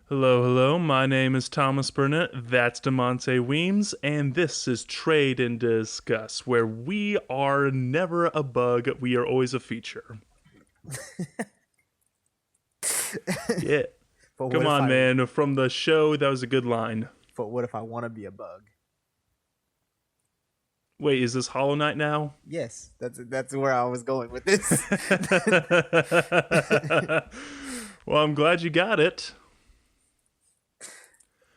Hello, hello. My name is Thomas Burnett. That's Damonte Weems, and this is Trade and Discuss, where we are never a bug, we are always a feature. Yeah. But what Come if on, I man. From the show, that was a good line. but what if I want to be a bug? Wait, is this Hollow Knight now? Yes, that's where I was going with this. Well, I'm glad you got it.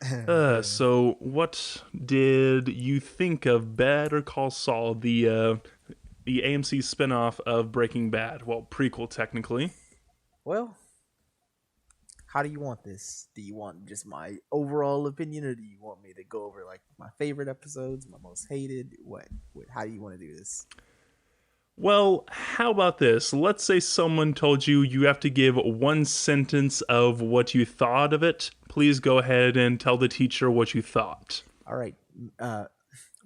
Man. So what did you think of Better Call Saul, the AMC spin-off of Breaking Bad? Well, prequel technically. Well, how do you want this? Do you want just my overall opinion, or do you want me to go over like my favorite episodes, my most hated? What how do you want to do this? Well, how about this? Let's say someone told you you have to give one sentence of what you thought of it. Please go ahead and tell the teacher what you thought. All right, uh,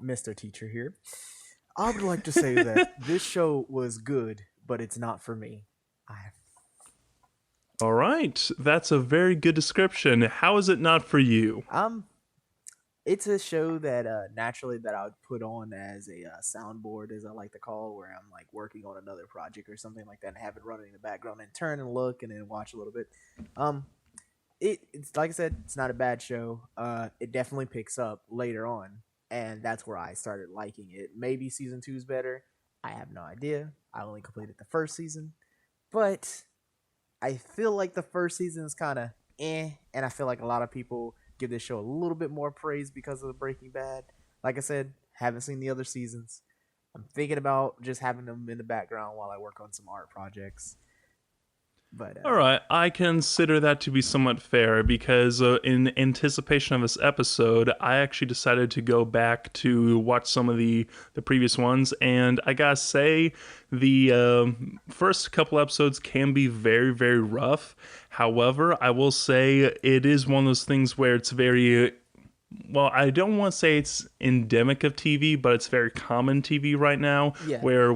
Mr. Teacher here. I would like to say that this show was good, but it's not for me. I All right, that's a very good description. How is it not for you? um it's a show that naturally that I would put on as a soundboard, as I like to call, where I'm like working on another project or something like that, and have it running in the background and turn and look and then watch a little bit. Um, it's like I said, it's not a bad show. It definitely picks up later on, and that's where I started liking it. Maybe season two is better. I have no idea. I only completed the first season, but I feel like the first season is kind of and I feel like a lot of people give this show a little bit more praise because of the Breaking Bad. Like I said, haven't seen the other seasons. I'm thinking about just having them in the background while I work on some art projects. But All right, I consider that to be somewhat fair because in anticipation of this episode, I actually decided to go back to watch some of the previous ones, and I gotta say, the first couple episodes can be very very rough. However, I will say it is one of those things where it's very well, I don't want to say it's endemic of TV, but it's very common TV right now, yeah, where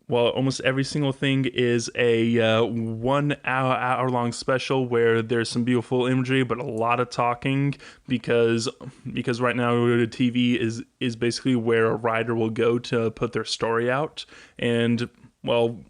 well, almost every single thing is a 1 hour long special where there's some beautiful imagery, but a lot of talking because right now the TV is basically where a writer will go to put their story out. And well,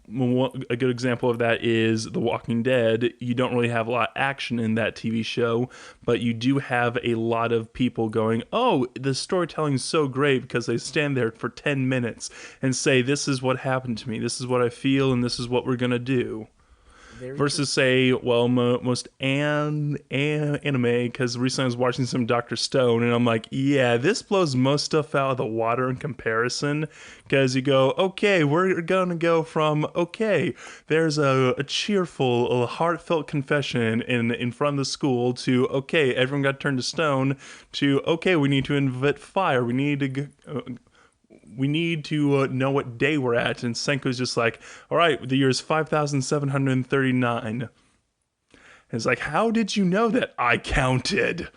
a good example of that is The Walking Dead. You don't really have a lot of action in that TV show, but you do have a lot of people going, "Oh, the storytelling's so great," because they stand there for 10 minutes and say, "This is what happened to me. This is what I feel, and this is what we're going to do." very true. Versus say, well, most anime, because recently I was watching some Dr. Stone, and I'm like, yeah, this blows most stuff out of the water in comparison, because you go, okay, we're gonna go from, okay, there's a cheerful, a heartfelt confession in front of the school, to, okay, everyone got turned to stone, to, okay, we need to invent fire, we need to know what day we're at. And Senko's just like, all right, the year is 5,739. It's like, how did you know that? I counted.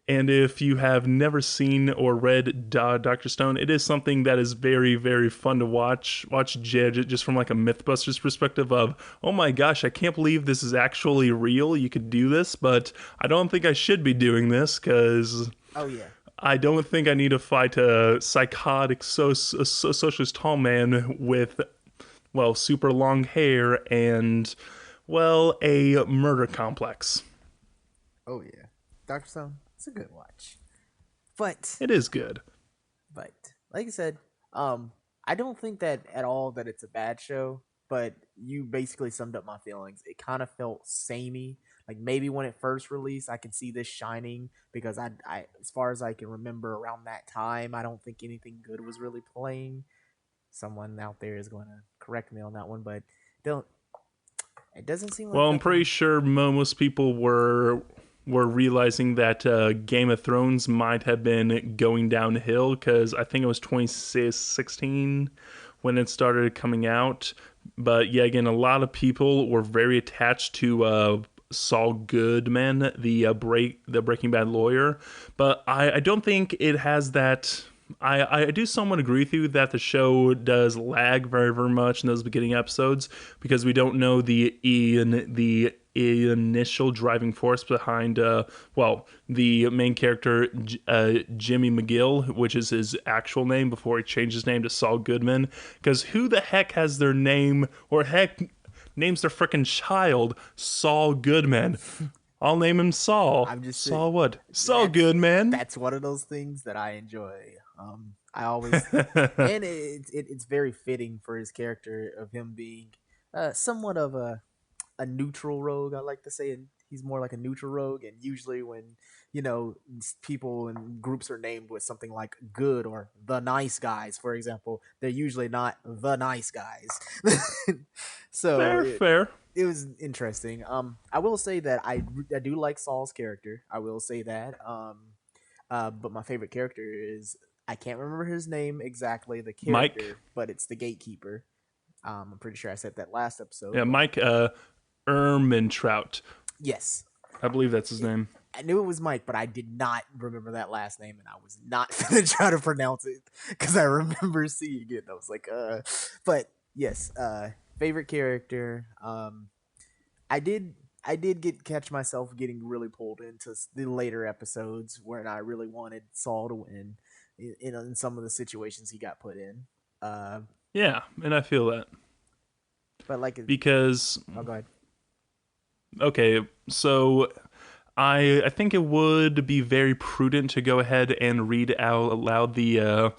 And if you have never seen or read Dr. Stone, it is something that is very, very fun to watch. Watch just from like a Mythbusters perspective of, oh my gosh, I can't believe this is actually real. You could do this, but I don't think I should be doing this because Oh yeah, I don't think I need to fight a psychotic socialist tall man with, well, super long hair and, well, a murder complex. oh yeah. Doctor Stone, it's a good watch. But It is good. but like I said, I don't think that at all that it's a bad show. But you basically summed up my feelings. It kind of felt samey. Like maybe when it first released, I can see this shining because as far as I can remember, around that time, I don't think anything good was really playing. Someone out there is going to correct me on that one, but don't. It doesn't seem like Well, I'm pretty nothing. sure most people were realizing that Game of Thrones might have been going downhill because I think it was 2016 when it started coming out. But yeah, again, a lot of people were very attached to Saul Goodman, the Breaking Bad lawyer. But I don't think it has that. I do somewhat agree with you that the show does lag very, very much in those beginning episodes because we don't know the initial driving force behind the main character Jimmy McGill, which is his actual name before he changed his name to Saul Goodman. Because who the heck has their name or heck names their freaking child Saul Goodman? I'll name him Saul. I'm just saying, Saul what? Saul Goodman. that's one of those things that I enjoy. I always, and it's very fitting for his character of him being somewhat of a neutral rogue. I like to say, and he's more like a neutral rogue. And usually, when people and groups are named with something like good or the nice guys, for example, they're usually not the nice guys. So Fair. it was interesting. I will say that I do like Saul's character. I will say that. But my favorite character is, I can't remember his name exactly, the character, Mike. but it's the gatekeeper. I'm pretty sure I said that last episode. Yeah, Mike Ehrmantraut. Yes, I believe that's his name. I knew it was Mike, but I did not remember that last name, and I was not gonna try to pronounce it because I remember seeing it. I was like, But yes, favorite character. I did catch myself getting really pulled into the later episodes when I really wanted Saul to win in some of the situations he got put in. Uh, Yeah, and I feel that but like, because oh, go ahead. okay, so I think it would be very prudent to go ahead and read out aloud the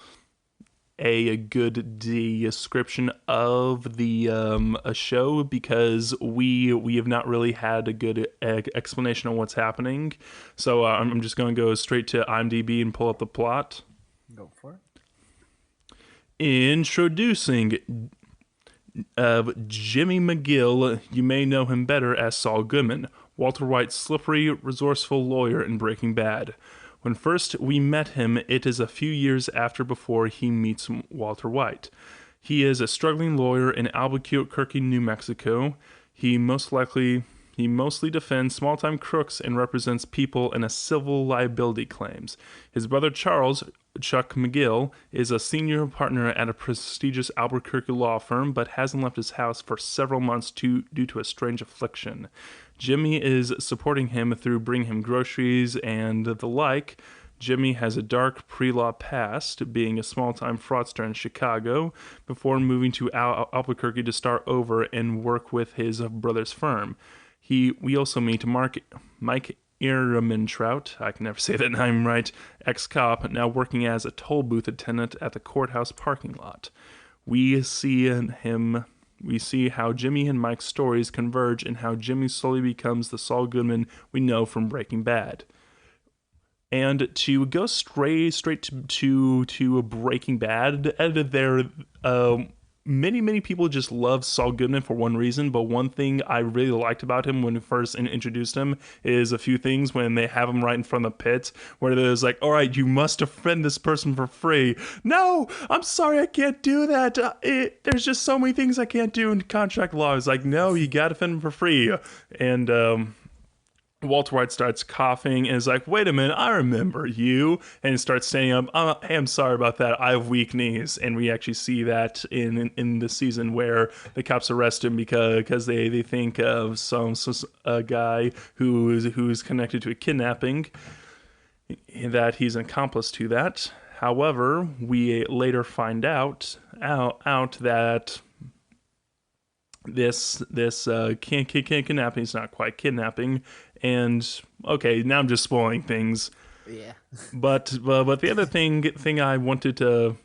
a good description of the a show because we have not really had a good explanation on what's happening. So I'm just going to go straight to IMDb and pull up the plot. Go for it. Introducing Jimmy McGill. You may know him better as Saul Goodman, Walter White's slippery, resourceful lawyer in Breaking Bad. When first we met him, it is a few years before he meets Walter White. He is a struggling lawyer in Albuquerque, New Mexico. He mostly defends small-time crooks and represents people in a civil liability claims. His brother Charles, Chuck McGill, is a senior partner at a prestigious Albuquerque law firm, but hasn't left his house for several months due to a strange affliction. Jimmy is supporting him through bringing him groceries and the like. Jimmy has a dark pre-law past, being a small-time fraudster in Chicago, before moving to Albuquerque to start over and work with his brother's firm. We also meet Mike Ehrmantraut, I can never say that name right, ex-cop, now working as a toll booth attendant at the courthouse parking lot. We see how Jimmy and Mike's stories converge and how Jimmy slowly becomes the Saul Goodman we know from Breaking Bad. And to go straight to Breaking Bad, many people just love Saul Goodman for one reason, but one thing I really liked about him when we first introduced him is a few things when they have him right in front of the pit, where there's like, all right, you must defend this person for free. No, I'm sorry, I can't do that. There's just so many things I can't do in contract law. It's like, no, you gotta defend him for free. And Walter White starts coughing and is like, wait a minute, I remember you. And starts standing up. Hey, I'm sorry about that. I have weak knees. And we actually see that in the season where the cops arrest him because they think of a guy who's connected to a kidnapping, that he's an accomplice to that. However, we later find out that this kidnapping is not quite kidnapping. And okay, now I'm just spoiling things. Yeah. But the other thing I wanted to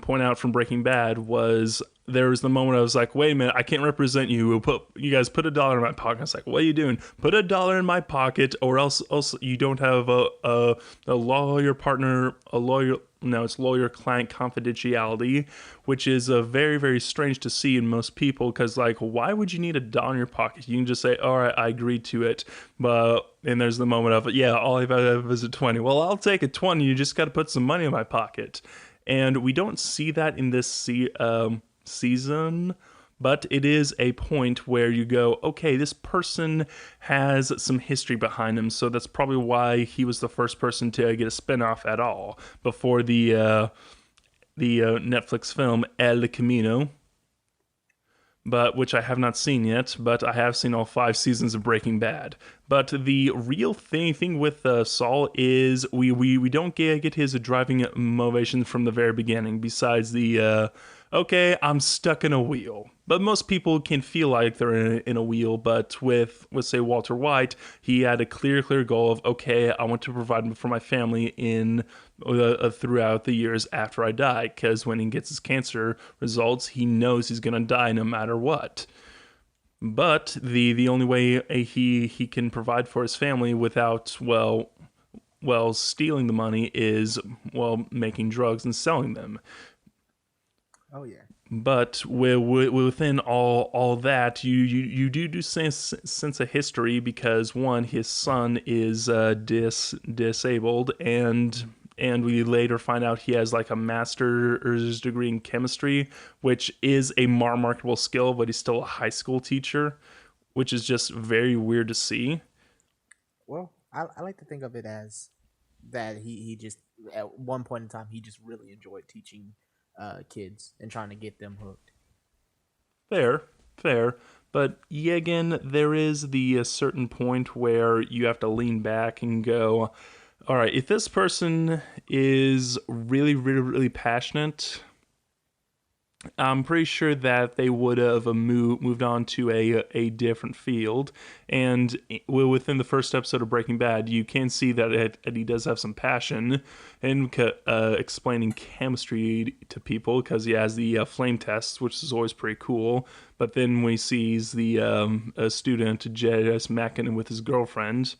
point out from Breaking Bad was there was the moment I was like, wait a minute, I can't represent you. You guys put $1 in my pocket. I was like, what are you doing? Put $1 in my pocket, or else you don't have a lawyer partner, a lawyer. No, it's lawyer-client confidentiality, which is very, very strange to see in most people because, like, why would you need $1 in your pocket? You can just say, all right, I agreed to it. And there's the moment of, yeah, all I have is a 20. Well, I'll take a 20. You just got to put some money in my pocket. And we don't see that in this season, But it is a point where you go, okay, this person has some history behind him, so that's probably why he was the first person to get a spinoff at all before the Netflix film El Camino, but which I have not seen yet. But I have seen all 5 seasons of Breaking Bad. But the real thing with Saul is we don't get his driving motivation from the very beginning. Besides the okay, I'm stuck in a wheel. But most people can feel like they're in a wheel. But with say Walter White, he had a clear goal of, okay, I want to provide for my family in throughout the years after I die. Because when he gets his cancer results, he knows he's gonna die no matter what. But the only way he can provide for his family without stealing the money is making drugs and selling them. Oh yeah. But within all that, you do sense a history because one, his son is disabled, and we later find out he has like a master's degree in chemistry, which is a marketable skill, but he's still a high school teacher, which is just very weird to see. Well, I like to think of it as that he just at one point in time he just really enjoyed teaching kids and trying to get them hooked. Fair. But yeah, again, there is the certain point where you have to lean back and go, all right, if this person is really passionate, I'm pretty sure that they would have moved on to a different field. And within the first episode of Breaking Bad, you can see that he does have some passion in explaining chemistry to people because he has the flame tests, which is always pretty cool. But then when he sees the student just macking with his girlfriend,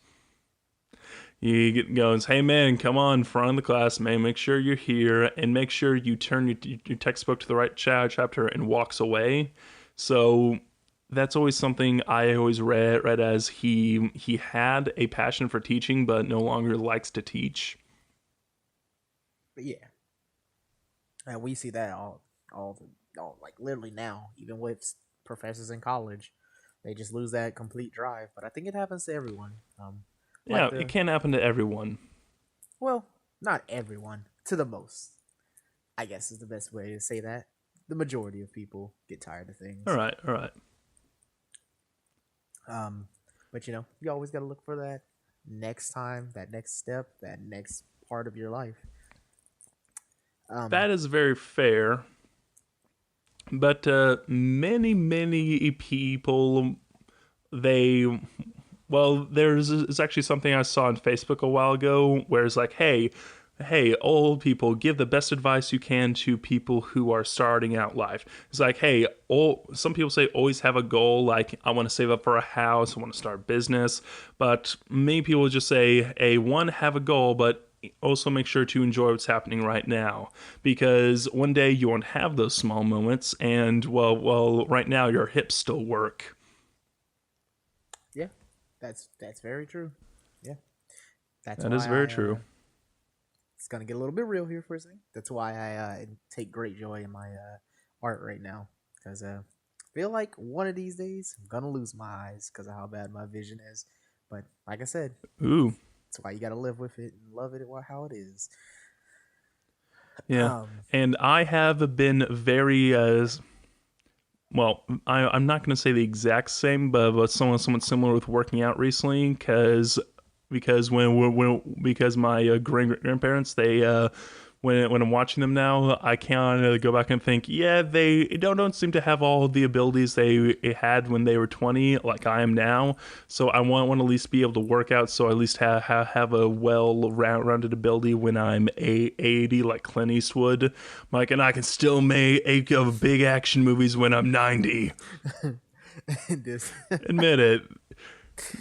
he goes, hey man, come on, front of the class, man, make sure you're here, and make sure you turn your textbook to the right chapter, and walks away. So that's always something I always read as he had a passion for teaching, but no longer likes to teach. But yeah, and we see that all like literally now, even with professors in college, they just lose that complete drive. But I think it happens to everyone. Yeah, it can happen to everyone. Well, not everyone, to the most, I guess is the best way to say that. The majority of people get tired of things. All right. But you always got to look for that next time, that next step, that next part of your life. That is very fair. But many people, there's actually something I saw on Facebook a while ago where it's like, hey, old people, give the best advice you can to people who are starting out life. It's like, hey, some people say always have a goal, like I want to save up for a house, I want to start a business. But many people just say, hey, one, have a goal, but also make sure to enjoy what's happening right now. Because one day you won't have those small moments, and right now your hips still work. Yeah. That's very true. Yeah, That is very true. It's gonna get a little bit real here for a second. That's why I take great joy in my art right now, because I feel like one of these days I'm gonna lose my eyes because of how bad my vision is. But like I said, ooh, that's why you gotta live with it and love it how it is. Yeah, and I have been very I'm not going to say the exact same, but somewhat similar with working out recently, because my grandparents, they when I'm watching them now, I can go back and think, yeah, they don't seem to have all the abilities they had when they were 20, like I am now. So I want to at least be able to work out, so I at least have a well-rounded ability when I'm 80, like Clint Eastwood. Like, and I can still make big action movies when I'm 90. Admit it.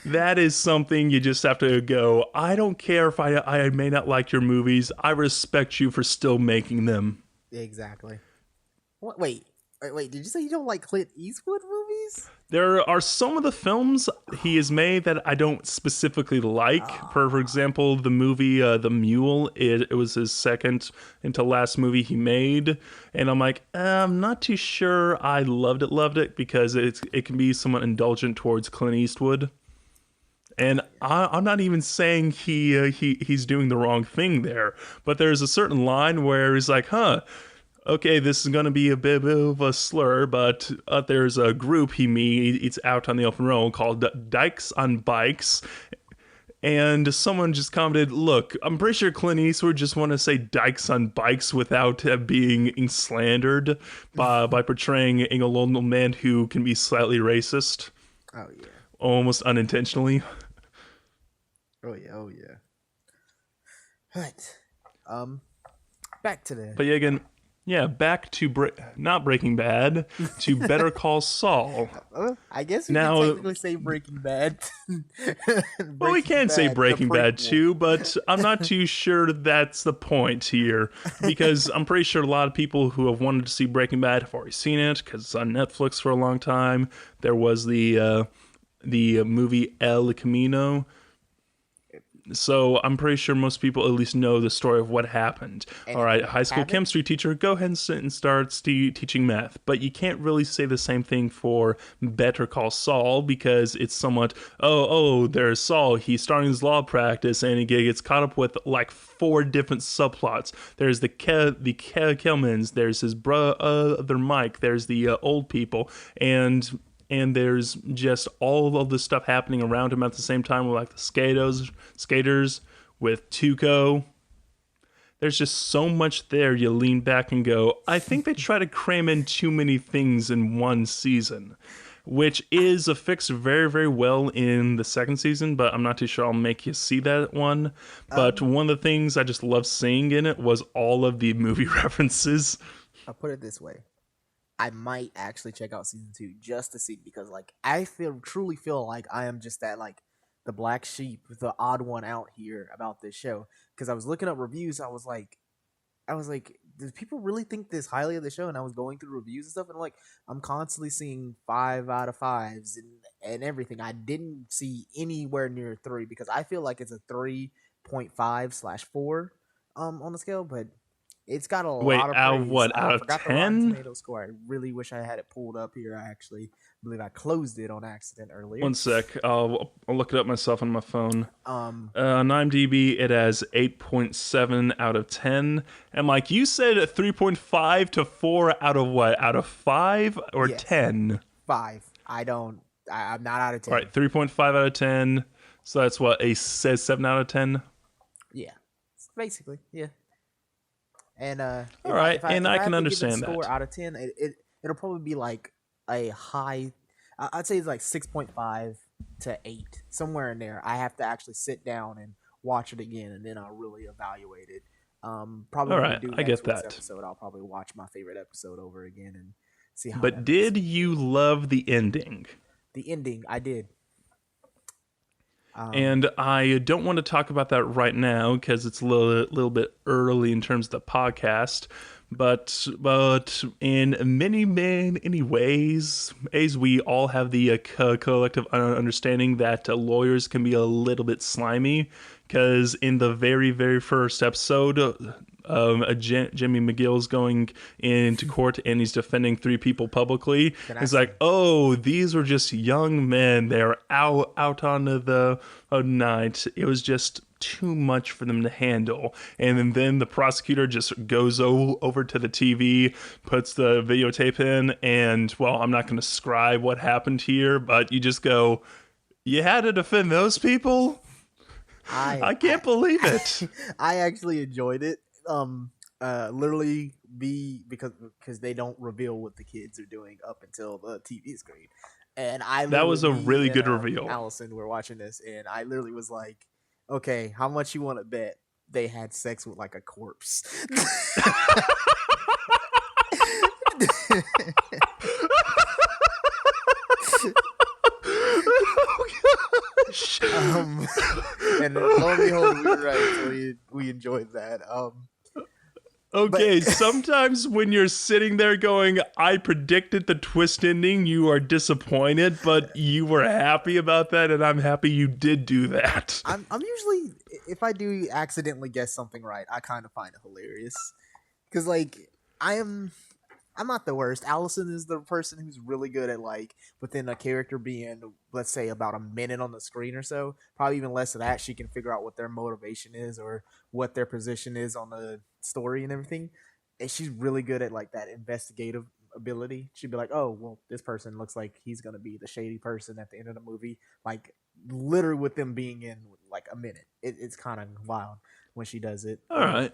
That is something you just have to go, I don't care if I may not like your movies. I respect you for still making them. Exactly. Wait. Did you say you don't like Clint Eastwood movies? movies? There are some of the films he has made that I don't specifically like. For example, the movie The Mule, it was his second to last movie he made. And I'm like, I'm not too sure I loved it, because it can be somewhat indulgent towards Clint Eastwood. And I'm not even saying he's doing the wrong thing there, but there's a certain line where he's like, okay, this is going to be a bit of a slur, but there's a group he meets out on the open road called Dykes on Bikes. And someone just commented, look, I'm pretty sure Clint Eastwood just want to say dykes on bikes without being slandered by portraying a lonely man who can be slightly racist. Oh, yeah. Almost unintentionally. Oh, yeah. Right. Back to the... But yeah, again... Yeah, back to not Breaking Bad, to Better Call Saul. I guess we can technically say Breaking Bad. Well, we can say Breaking Bad too, but I'm not too sure that's the point here, because I'm pretty sure a lot of people who have wanted to see Breaking Bad have already seen it, because it's on Netflix for a long time. There was the movie El Camino. So I'm pretty sure most people at least know the story of what happened. All right, high school chemistry teacher, go ahead and start teaching math. But you can't really say the same thing for Better Call Saul, because it's somewhat, there's Saul. He's starting his law practice, and he gets caught up with like 4 different subplots. There's the Kelmans, there's his brother Mike, there's the old people, and there's just all of the stuff happening around him at the same time, with like the skaters with Tuco. There's just so much there. You lean back and go, I think they try to cram in too many things in one season, which is affixed very, very well in the second season, but I'm not too sure I'll make you see that one. But one of the things I just loved seeing in it was all of the movie references. I'll put it this way. I might actually check out season 2 just to see, because like I truly feel like I am just that, like, the black sheep, the odd one out here about this show. Because I was looking up reviews, I was like, do people really think this highly of the show? And I was going through reviews and stuff, and like I'm constantly seeing 5 out of 5s and everything. I didn't see anywhere near 3, because I feel like it's a 3.5/4 on the scale, but it's got a lot of praise. What, out of 10? Tomato score. I really wish I had it pulled up here. I actually believe I closed it on accident earlier. One sec. I'll look it up myself on my phone. On IMDb, it has 8.7 out of 10. And like you said, 3.5 to 4 out of what? Out of 5 or 10? 5. I'm not out of 10. All right, 3.5 out of 10. So that's what, says 7 out of 10? Yeah. Basically, yeah. And all right, and I can understand that. Score out of 10, it'll probably be like a high. I'd say it's like 6.5 to 8, somewhere in there. I have to actually sit down and watch it again, and then I'll really evaluate it. Probably. All right, I get that. Episode, I'll probably watch my favorite episode over again and see how. But did you love the ending? The ending, I did. And I don't want to talk about that right now because it's a little bit early in terms of the podcast. But in many ways, we all have the collective understanding that lawyers can be a little bit slimy. Because in the very, very first episode, Jimmy McGill's going into court and he's defending 3 people publicly. He's like, oh, these were just young men. They're out on the night. It was just too much for them to handle. And then the prosecutor just goes over to the TV, puts the videotape in, and, well, I'm not going to describe what happened here, but you just go, you had to defend those people? I can't believe it. I actually enjoyed it. Literally because they don't reveal what the kids are doing up until the TV screen. And that was a really good reveal. Allison, we're watching this, and I literally was like, okay, how much you want to bet they had sex with like a corpse? And lo and behold, we were right. So we enjoyed that. But Okay, sometimes when you're sitting there going, I predicted the twist ending, you are disappointed, but you were happy about that, and I'm happy you did do that. I'm usually, if I do accidentally guess something right, I kind of find it hilarious because like I am I'm not the worst. Allison is the person who's really good at like within a character being, let's say, about a minute on the screen or so, probably even less of that. She can figure out what their motivation is or what their position is on the story and everything. And she's really good at like that investigative ability. She'd be like, "Oh, well, this person looks like he's gonna be the shady person at the end of the movie." Like literally with them being in like a minute. It's kind of wild when she does it. All right.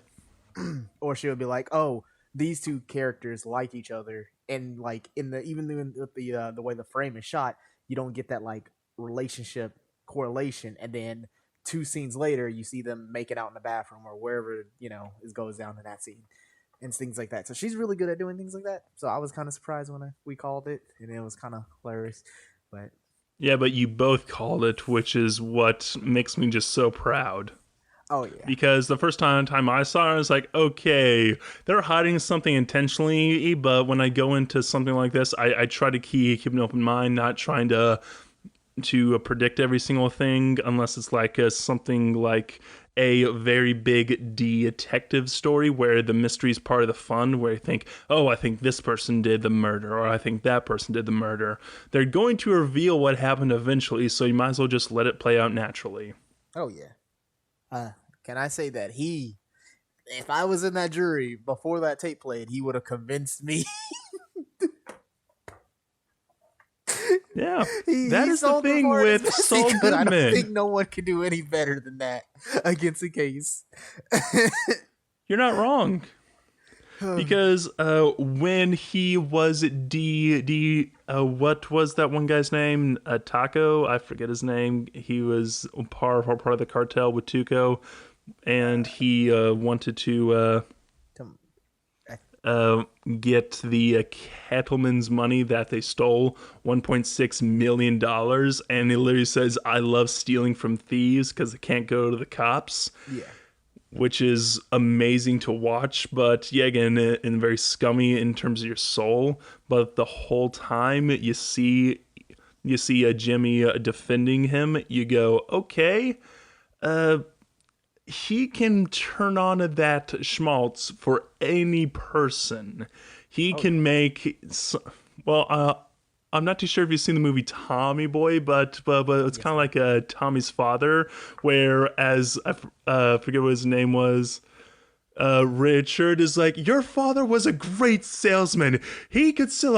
Or she would be like, "Oh, these two characters like each other," and like in the even with the way the frame is shot, you don't get that like relationship correlation, and then 2 scenes later, you see them making out in the bathroom or wherever it goes down in that scene and things like that. So she's really good at doing things like that. So I was kind of surprised when we called it, and it was kind of hilarious. But Yeah, but you both called it, which is what makes me just so proud. oh yeah, Because the first time I saw it, I was like, okay, they're hiding something intentionally. But when I go into something like this, I try to keep an open mind, not trying to predict every single thing, unless it's like something like a very big detective story where the mystery is part of the fun, where you think, oh, I think this person did the murder, or I think that person did the murder. They're going to reveal what happened eventually, so you might as well just let it play out naturally. oh yeah. Can I say that if I was in that jury before that tape played, he would have convinced me. Yeah, that he is the sold the thing part as with best he Saul could. I don't think Goodman. no one can do any better than that against the case. You're not wrong. Because when he was what was that one guy's name? Taco, I forget his name. He was part of the cartel with Tuco, and he wanted to Tom- get the cattlemen's money that they stole, $1.6 million, and he literally says, "I love stealing from thieves because they can't go to the cops." yeah. Which is amazing to watch, but yeah, again, and very scummy in terms of your soul. But the whole time you see Jimmy defending him, you go, okay, he can turn on that schmaltz for any person. He Oh yeah. can make well. I'm not too sure if you've seen the movie Tommy Boy, but it's Yes, kind of I like Tommy's father, whereas forget what his name was. Richard is like, your father was a great salesman. He could sell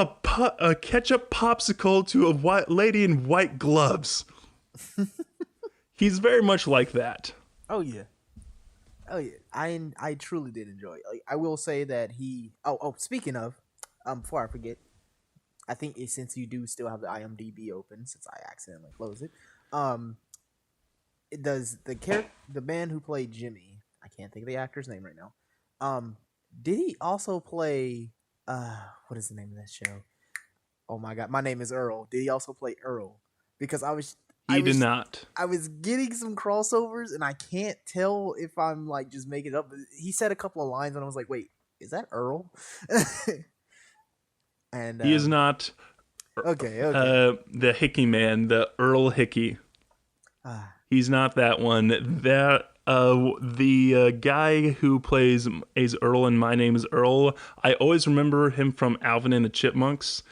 a ketchup popsicle to a white lady in white gloves. He's very much like that. oh yeah. Oh yeah. I truly did enjoy it. Like, I will say that he. Oh. Speaking of, before I forget, I think since you do still have the IMDb open, since I accidentally closed it, um, it does the man who played Jimmy. I can't think of the actor's name right now. Um, did he also play? What is the name of that show? Oh my god, my name is Earl. Did he also play Earl? Because I He did was, not. I was getting some crossovers, and I can't tell if I'm like just making it up. He said a couple of lines, and I was like, "Wait, is that Earl?" and He is not okay. the Hickey man, the Earl Hickey. Ah, He's not that one. That the guy who plays is Earl and My Name is Earl. I always remember him from Alvin and the Chipmunks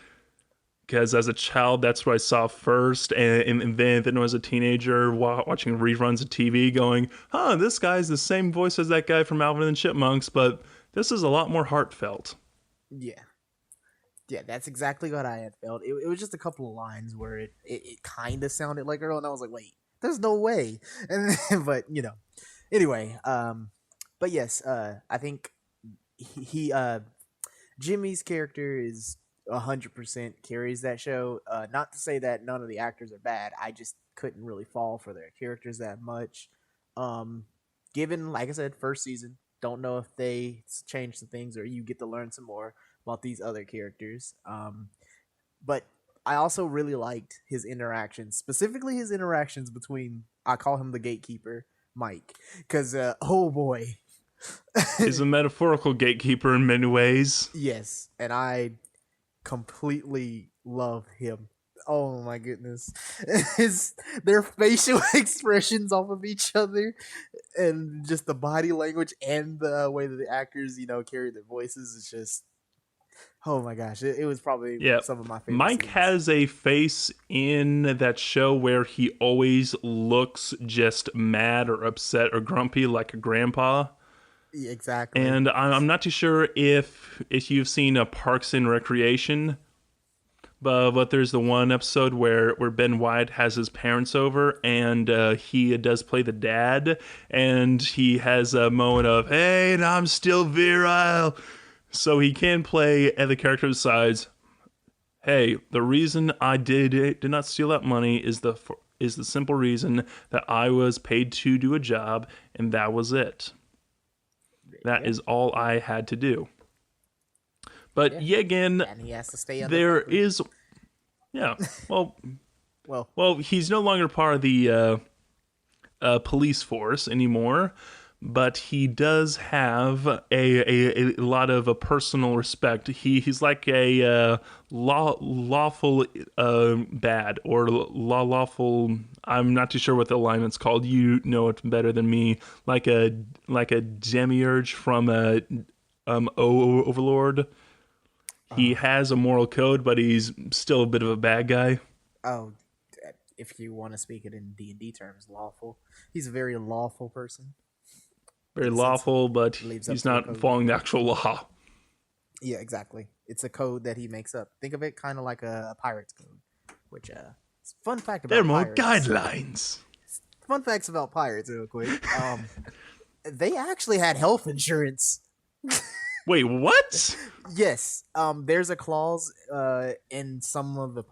because as a child, that's what I saw first, and then as a teenager, watching reruns of TV, going, "Huh, this guy's the same voice as that guy from Alvin and the Chipmunks, but this is a lot more heartfelt." yeah. Yeah, that's exactly what I had felt. It was just a couple of lines where it kind of sounded like Earl, and I was like, wait, there's no way. And but anyway, but yes, I think he Jimmy's character is 100% carries that show. Not to say that none of the actors are bad. I just couldn't really fall for their characters that much. Um, given like I said, first season, don't know if they changed some things or you get to learn some more about these other characters. But I also really liked his interactions, specifically his interactions between I call him the gatekeeper, Mike, because oh boy, He's a metaphorical gatekeeper in many ways. Yes, and I completely love him. Oh my goodness. His their facial expressions off of each other and just the body language and the way that the actors, carry their voices is just oh my gosh. It was probably Yeah. some of my favorite Mike scenes. has a face in that show where he always looks just mad or upset or grumpy like a grandpa. Yeah, exactly. And I'm not too sure if you've seen Parks and Recreation, but there's the one episode where Ben Wyatt has his parents over and he does play the dad, and he has a moment of, hey, and I'm still virile. So he can play the character besides, hey, the reason I did not steal that money is the simple reason that I was paid to do a job, and that was it. That Yeah, is all I had to do. But yeah. yet again, And he has to stay there undercover. is, yeah. Well, Well, he's no longer part of the police force anymore, but he does have a lot of personal respect. He's like a lawful bad or lawful. I'm not too sure what the alignment's called. You know it better than me. Like a demiurge from a overlord. He uh, has a moral code, but he's still a bit of a bad guy. oh, if you want to speak it in D&D terms, lawful. He's a very lawful person Very in the sense he lawful, but lives up he's to a not code. following the actual law. Yeah, exactly. It's a code that he makes up. Think of it kind of like a pirate's code, which fun fact They're about more pirates. guidelines. Fun facts about pirates, real quick. They actually had health insurance. Wait, what? Yes. There's a clause in some of the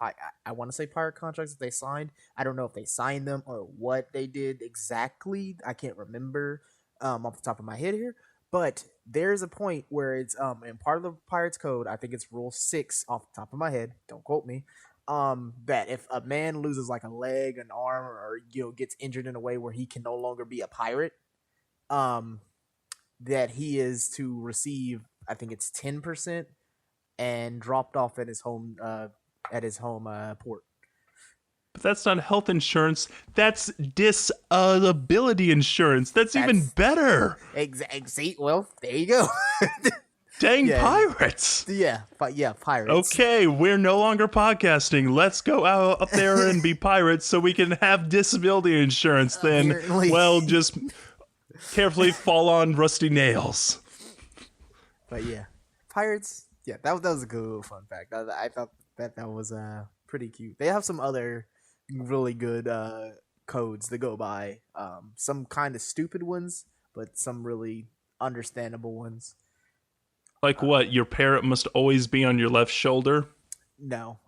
I want to say pirate contracts that they signed. I don't know if they signed them or what they did exactly. I can't remember off the top of my head here. But there's a point where it's in part of the pirates code, I think it's rule 6 off the top of my head, don't quote me. That if a man loses like a leg, an arm, or gets injured in a way where he can no longer be a pirate, um that he is to receive, I think it's 10% and dropped off at his home port. But that's not health insurance. That's disability insurance. That's even That's better. see. Well, there you go. Dang Yeah, pirates. yeah, pirates. Okay, we're no longer podcasting. Let's go out up there and be pirates so we can have disability insurance. Then, Apparently. well, just carefully fall on rusty nails. But yeah, pirates. Yeah, that was a good fun fact. I thought that was pretty cute. They have some other really good codes to go by. Some kind of stupid ones, but some really understandable ones. Like what? Your parrot must always be on your left shoulder? No,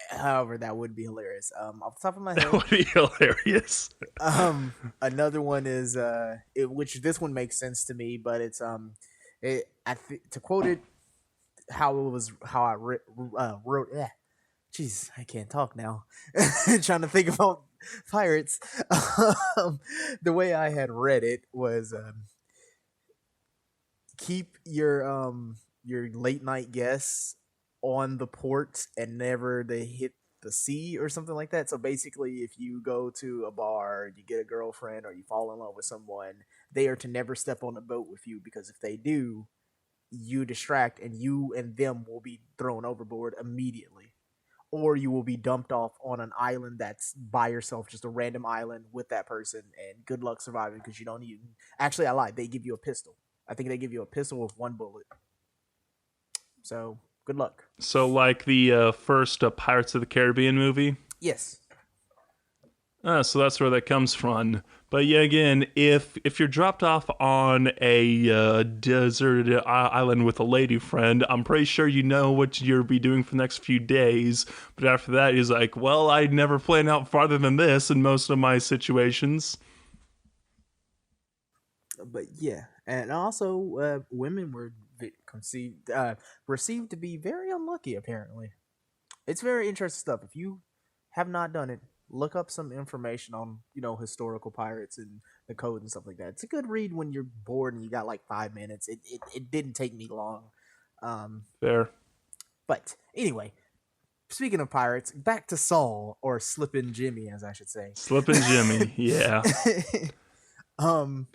however, that would be hilarious. Off the top of my That head, would be hilarious. another one is which this one makes sense to me, but it's to quote it how I wrote. Jeez, I can't talk now. Trying to think about pirates. The way I had read it was keep your late night guests on the port and never they hit the sea or something like that. So basically, if you go to a bar, you get a girlfriend, or you fall in love with someone, they are to never step on a boat with you, because if they do, you distract and you and them will be thrown overboard immediately. Or you will be dumped off on an island that's by yourself, just a random island with that person, and good luck surviving because you don't even. Actually, I lied. They give you a pistol. I think they give you a pistol with one bullet. So good luck. So, like the first Pirates of the Caribbean movie? Yes. So that's where that comes from. But yeah, again, if you're dropped off on a deserted island with a lady friend, I'm pretty sure you know what you'll be doing for the next few days. But after that, he's like, well, I never plan out farther than this in most of my situations. But yeah, and also women were received to be very unlucky. Apparently, it's very interesting stuff. If you have not done it, look up some information on historical pirates and the code and stuff like that. It's a good read when you're bored and you got like 5 minutes. It didn't take me long. Um, Fair. but anyway, speaking of pirates, back to Saul, or Slippin' Jimmy, as I should say. Slippin' Jimmy, yeah. um,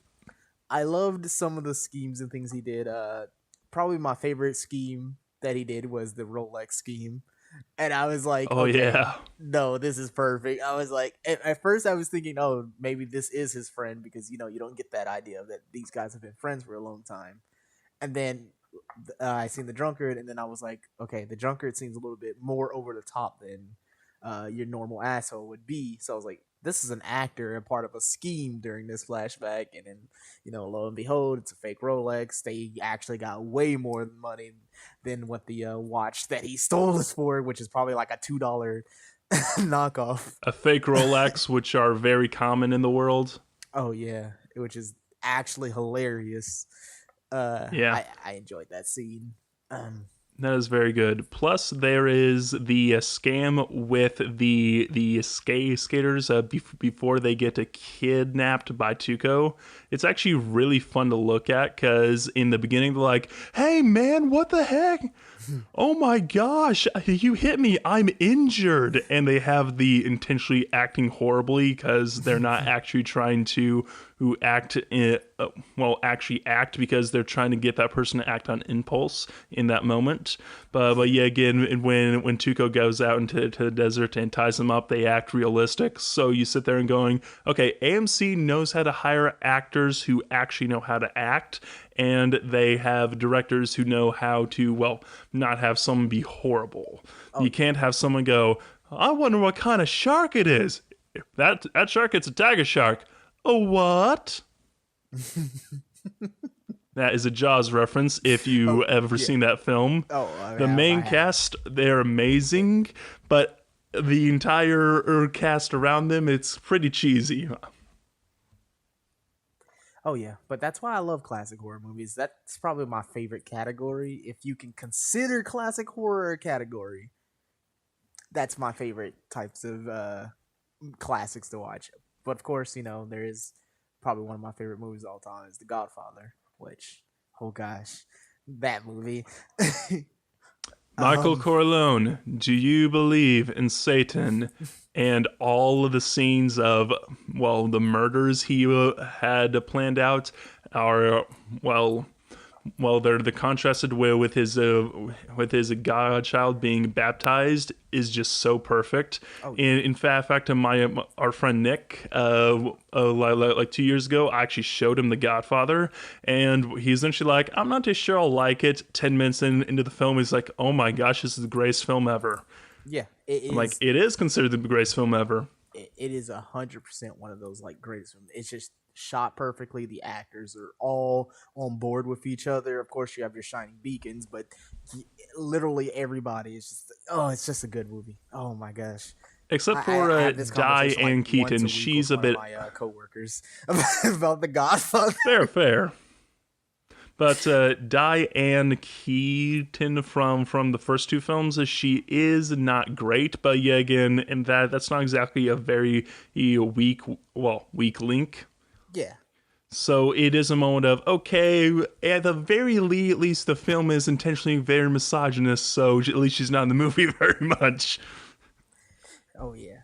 I loved some of the schemes and things he did. Probably my favorite scheme that he did was the Rolex scheme. And I was like, Oh, okay, yeah. no, this is perfect. I was like, at first I was thinking, oh, maybe this is his friend because, you don't get that idea that these guys have been friends for a long time. And then I seen the drunkard, and then I was like, okay, the drunkard seems a little bit more over the top than your normal asshole would be. So I was like, this is an actor and part of a scheme during this flashback. And then, lo and behold, it's a fake Rolex. They actually got way more money than what the watch that he stole is for, which is probably like a $2 knockoff. A fake Rolex, which are very common in the world. Oh, yeah, which is actually hilarious. Yeah. I enjoyed that scene. That is very good. Plus, there is the scam with the skaters before they get kidnapped by Tuco. It's actually really fun to look at because in the beginning they're like, "Hey man, what the heck? Oh my gosh, you hit me! I'm injured!" And they have the intentionally acting horribly because they're not actually trying to actually act because they're trying to get that person to act on impulse in that moment. But yeah, again, when Tuco goes out into the desert and ties them up, they act realistic. So you sit there and going, okay, AMC knows how to hire actors who actually know how to act, and they have directors who know how to, not have someone be horrible. Oh. You can't have someone go, I wonder what kind of shark it is. That shark, it's a tiger shark. A what? That is a Jaws reference if you ever seen that film. The main cast, they're amazing, but the entire cast around them, it's pretty cheesy. Oh, yeah, but that's why I love classic horror movies. That's probably my favorite category. If you can consider classic horror a category, that's my favorite types of classics to watch. But of course, there is probably one of my favorite movies of all time is The Godfather, which, oh gosh, that movie. Michael Corleone, do you believe in Satan? And all of the scenes of, the murders he had planned out are, they're the contrasted with his godchild being baptized is just so perfect. Oh, yeah. In fact, our friend Nick, like 2 years ago, I actually showed him The Godfather, and he's essentially like, I'm not too sure I'll like it. 10 minutes into the film, he's like, oh my gosh, this is the greatest film ever. Yeah, it is. I'm like, it is considered the greatest film ever. It is 100% one of those greatest films. It's just shot perfectly. The actors are all on board with each other. Of course, you have your shining beacons, but literally everybody is just. Oh, it's just a good movie. Oh my gosh. Except for Diane Keaton, she's a bit. My coworkers about The Godfather. Fair. But Diane Keaton from the first two films, she is not great. But yeah, again, and that's not exactly a very weak link. Yeah. So it is a moment of, okay, at the very least, the film is intentionally very misogynist, so at least she's not in the movie very much. Oh yeah.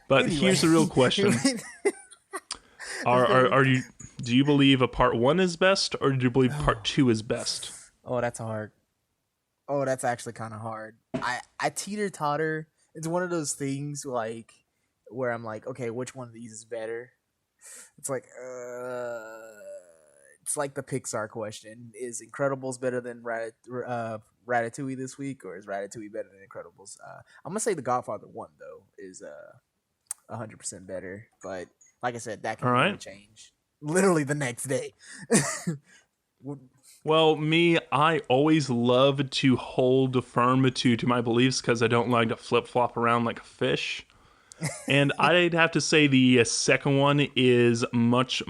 But anyway. Here's the real question. Do you believe a part 1 is best, or do you believe part 2 is best? Oh, that's hard. Oh, that's actually kind of hard. I teeter-totter. It's one of those things where I'm like, okay, which one of these is better? It's like the Pixar question. Is Incredibles better than Ratatouille this week, or is Ratatouille better than Incredibles? I'm going to say The Godfather 1, though, is 100% better. But like I said, that can really change. Literally the next day. Well, I always love to hold firm to my beliefs because I don't like to flip-flop around like a fish. And I'd have to say the second one is much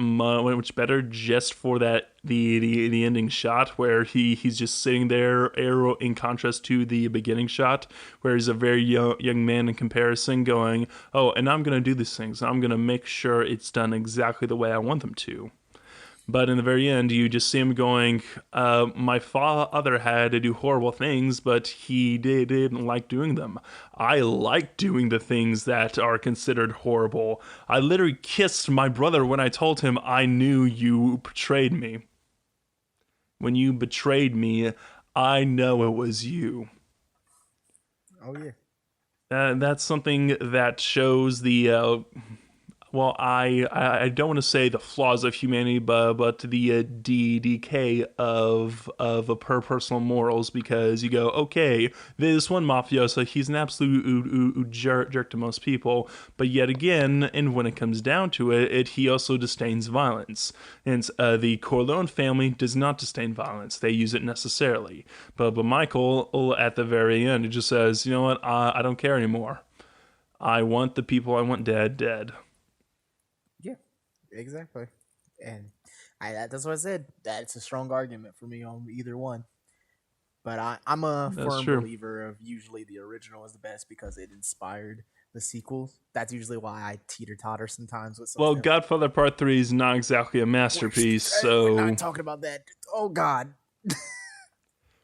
better, just for that the ending shot where he's just sitting there, arrow, in contrast to the beginning shot where he's a very young man in comparison, going, "Oh, and I'm gonna do these things. I'm gonna make sure it's done exactly the way I want them to." But in the very end, you just see him going, my father had to do horrible things, but he didn't like doing them. I like doing the things that are considered horrible. I literally kissed my brother when I told him I knew you betrayed me. When you betrayed me, I know it was you. Oh yeah. That's something that shows the well, I don't want to say the flaws of humanity, but the decay of a personal morals, because you go, okay, this one mafioso, he's an absolute jerk to most people, but yet again, and when it comes down to it, he also disdains violence. And the Corleone family does not disdain violence; they use it necessarily. But Michael, at the very end, it just says, you know what, I don't care anymore. I want the people I want dead. Yeah, exactly. And that's what I said. That's a strong argument for me on either one. But I'm a That's firm true. believer of usually the original is the best because it inspired the sequels. That's usually why I teeter totter sometimes with Well, something. Godfather Part 3 is not exactly a masterpiece, We're not so. talking about that. Oh God,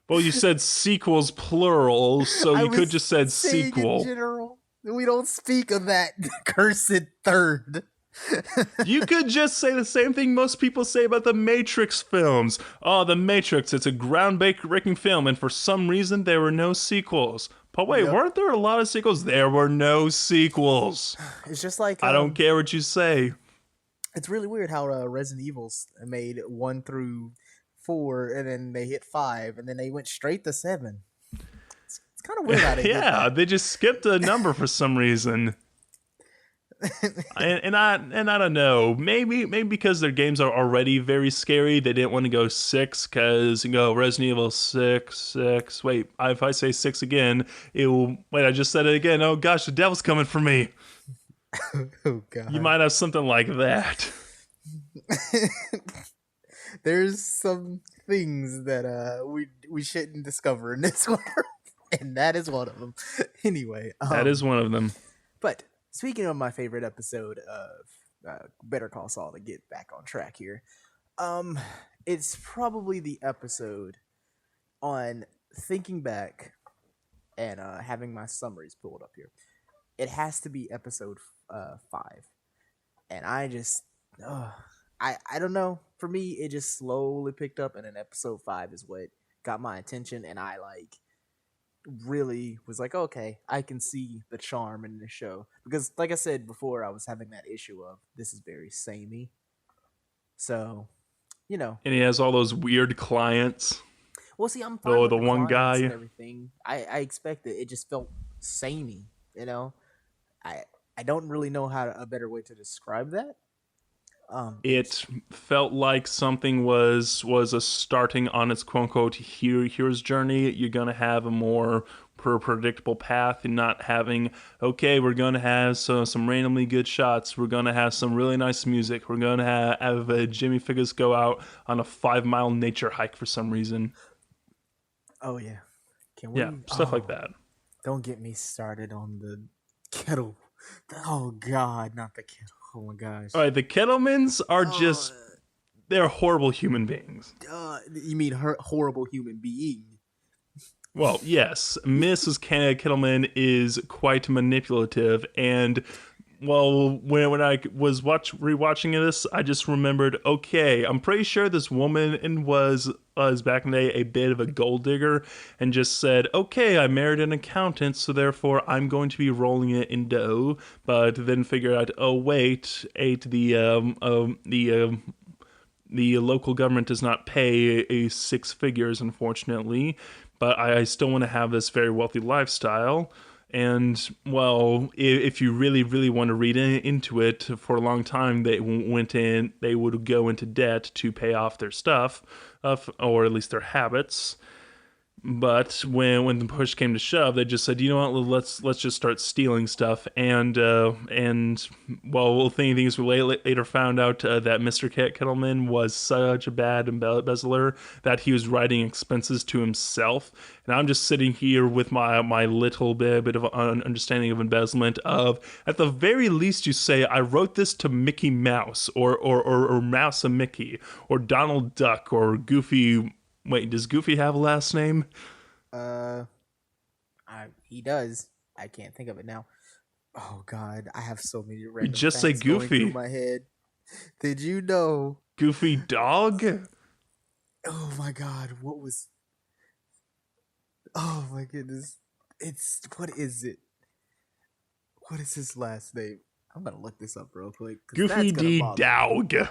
Well, you said sequels plural, so I you could was just said saying in sequel. general. We don't speak of that cursed third. You could just say the same thing most people say about the Matrix films. Oh, the Matrix, it's a groundbreaking film, and for some reason there were no sequels. But wait, Yep. weren't there a lot of sequels? There were no sequels. It's just like I don't care what you say. it's really weird how Resident Evil's made 1 through 4, and then they hit 5, and then they went straight to 7. It's kind of weird how they did Yeah, that. they just skipped a number for some reason. And I don't know. Maybe because their games are already very scary, they didn't want to go 6, because you go Resident Evil 6. Wait, if I say 6 again, it will. Wait, I just said it again. Oh gosh, the devil's coming for me. Oh You God. might have something like that. There's some things that we shouldn't discover in this one, and that is one of them. Anyway, That is one of them. but speaking of my favorite episode of Better Call Saul, to get back on track here, um, it's probably the episode on thinking back and having my summaries pulled up here. It has to be episode 5, and I just, I don't know. For me, it just slowly picked up, and then episode 5 is what got my attention, and I like really was like, okay, I can see the charm in the show because, like I said before, I was having that issue of this is very samey. So, you know, And he has all those weird clients. well, see, I'm fine Oh, with the the one clients and guy. everything. I expect it. It just felt samey. You know, I I don't really know a better way to describe that. It just It felt like something was a starting on its quote unquote hero's journey. You're gonna have a more predictable path, and not having, okay, we're gonna have some randomly good shots. We're gonna have some really nice music. We're gonna have Jimmy Figures go out on a 5 mile nature hike for some reason. oh yeah, can Yeah, we? stuff like Oh, that. don't get me started on the kettle. Oh God, not the kettle. Oh my All gosh. right, the Kettlemans are Oh, just, they're horrible human beings. you mean her horrible human being? Well, yes, Mrs. Kettleman is quite manipulative, and well, when I was rewatching this, I just remembered. Okay, I'm pretty sure this woman was back in the day a bit of a gold digger, and just said, "Okay, I married an accountant, so therefore I'm going to be rolling it in dough." But then figured out, oh wait, the local government does not pay a 6 figures, unfortunately, but I still want to have this very wealthy lifestyle. And well, if you really want to read into it, for a long time they would go into debt to pay off their stuff, or at least their habits. But when the push came to shove, they just said, you know what, let's just start stealing stuff. And well, things we later found out that Mr. Kettleman was such a bad embezzler that he was writing expenses to himself. And I'm just sitting here with my little bit of understanding of embezzlement. Of at the very least, you say I wrote this to Mickey Mouse or Mouse and Mickey or Donald Duck or Goofy. Wait, does Goofy have a last name? Uh, he does. I can't think of it now. Oh God, I have so many You random just say facts going through Goofy. my head. Did you know? Goofy Dog? Oh my God, what was? Oh my goodness, it's what is it? What is his last name? I'm gonna look this up real quick because Goofy that's gonna D. bother me. Dog.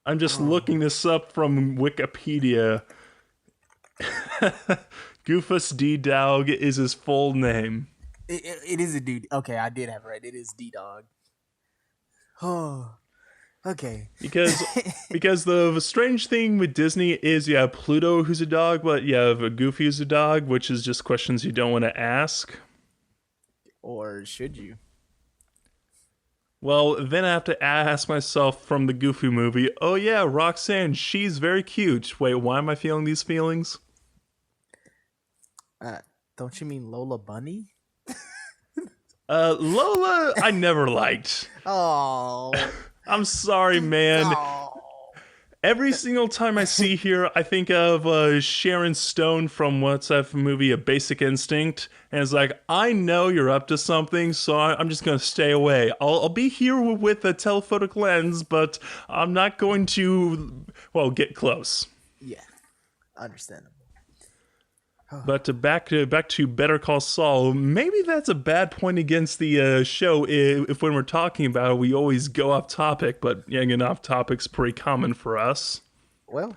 I'm just Oh, looking this up from Wikipedia. Goofus D. Dog is his full name. it is a dude. Okay, I did have it right. It is D Dog. Oh, okay. Because because the strange thing with Disney is you have Pluto who's a dog, but you have a Goofy who's a dog, which is just questions you don't want to ask. Or should you? Well, then I have to ask myself from the Goofy movie, oh yeah, Roxanne, she's very cute. Wait, why am I feeling these feelings? Uh, don't you mean Lola Bunny? Lola, I never liked. Oh, I'm sorry, man. oh. Every single time I see her, I think of Sharon Stone from what's that movie, A Basic Instinct, and it's like, I know you're up to something, so I'm just gonna stay away. I'll be here with a telephotic lens, but I'm not going to, well, get close. Yeah, understandable. But back to Better Call Saul. Maybe that's a bad point against the show. If when we're talking about it, we always go off topic, but getting off topic's pretty common for us. Well,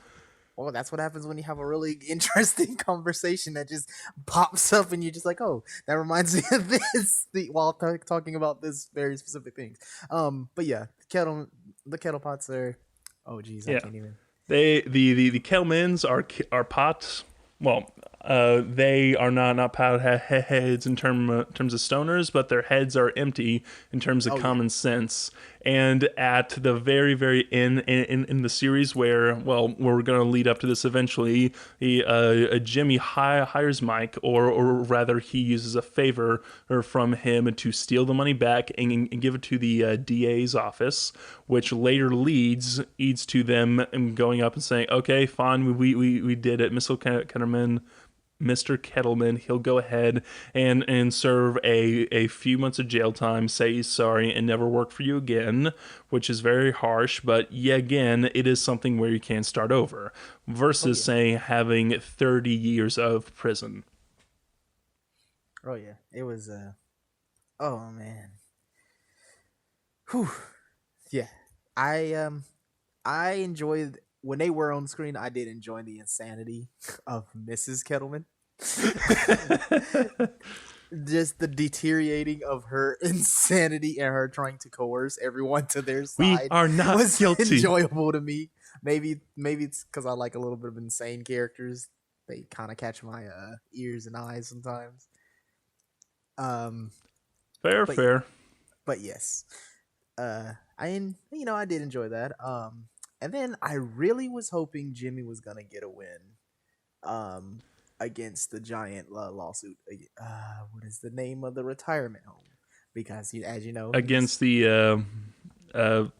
that's what happens when you have a really interesting conversation that just pops up, and you're just like, "Oh, that reminds me of this." While talking about this very specific things. But yeah, the kettle pots are. Oh, geez, I Yeah, can't even. the Kelmans are pots. Well, they are not pot heads in terms of stoners, but their heads are empty in terms of Oh yeah. common sense. And at the very end in the series, where we're going to lead up to this eventually, Jimmy hires Mike, or rather, he uses a favor from him to steal the money back and give it to the DA's office, which later leads to them going up and saying, "Okay, fine, we did it, Mr. Ketterman." Mr. Kettleman, he'll go ahead and serve a few months of jail time, say he's sorry, and never work for you again, which is very harsh, but yet again, it is something where you can start over, Oh versus yeah. saying having 30 years of prison. Oh yeah. It was. Oh man. Whew. Yeah. I enjoyed when they were on screen. I did enjoy the insanity of Mrs. Kettleman. Just the deteriorating of her insanity and her trying to coerce everyone to their We side are not was guilty. enjoyable to me. Maybe it's because I like a little bit of insane characters. They kind of catch my ears and eyes sometimes. Um, Fair, but fair. yes, I did enjoy that. And then I really was hoping Jimmy was gonna get a win. Um, against the giant lawsuit. What is the name of the retirement home? Because as you know, Against the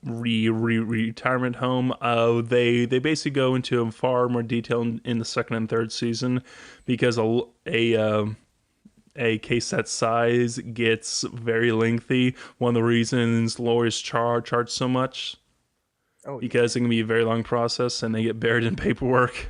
retirement home. They basically go into far more detail in the second and third season because a case that size gets very lengthy. One of the reasons lawyers charge so much oh yeah, because it can be a very long process and they get buried in paperwork.